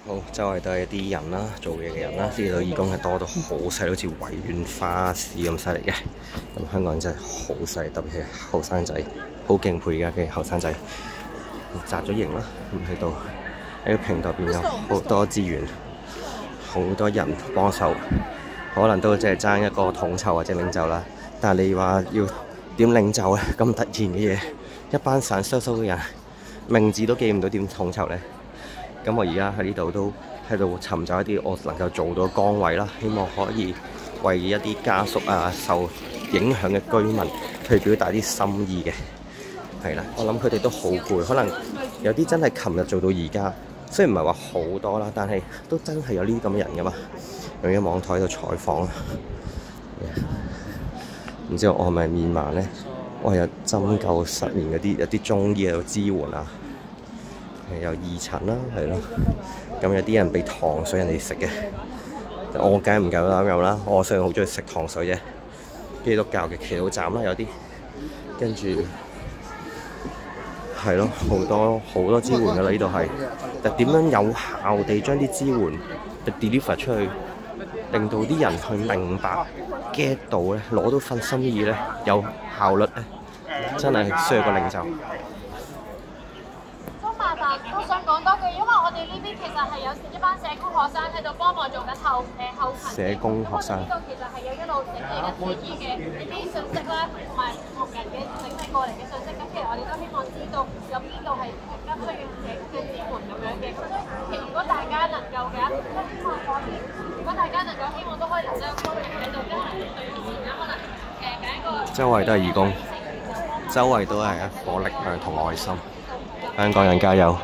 好，周圍都係一啲人啦，做嘢嘅人啦，呢度義工係多到好細，好似維園花市咁犀利嘅。咁香港人真係好細，特別係後生仔，好敬佩而家嘅後生仔。紮咗營啦，咁喺度喺個平台邊有好多資源，好多人幫手，可能都即係爭一個統籌或者領袖啦。但係你話要點領袖咧？咁突然嘅嘢，一班散收嘅人，名字都記唔到點統籌咧？咁我而家喺呢度都喺度尋找一啲我能夠做到嘅崗位啦，希望可以為一啲家屬啊、受影響嘅居民去表達啲心意嘅。係啦，我諗佢哋都好攰，可能有啲真係琴日做到而家，雖然唔係話好多啦，但係都真係有呢啲咁嘅人噶嘛。用咗網台喺度採訪啦，唔知我係咪面盲咧？我係有針灸失眠嗰啲，有啲中醫喺度支援啊。有義診啦，係咯，咁有啲人俾糖水人哋食嘅，我梗係唔夠膽有啦。我雖然好中意食糖水啫。基督教嘅祈禱站啦，有啲跟住係咯，好多支援㗎啦，呢度係。但點樣有效地將啲支援 deliver 出去，令到啲人去明白 get 到咧，攞到份心意咧，有效率咧，真係需要個領袖。都想講多句，因為我哋呢邊其實係有一班社工學生喺度幫忙做緊後勤。社工學生。呢度其實係有一路整理緊自己嘅一啲信息啦，同埋同人嘅整理過嚟嘅信息。咁其實我哋都希望知道有邊度係急需要社工嘅支援咁樣嘅。咁所以如果大家能夠嘅，都希望可以，如果大家能夠希望都可以留低個 comment 喺度，因為對前啦，可能揀一個。周圍都係義工，周圍都係一顆力量同愛心。香港人加油！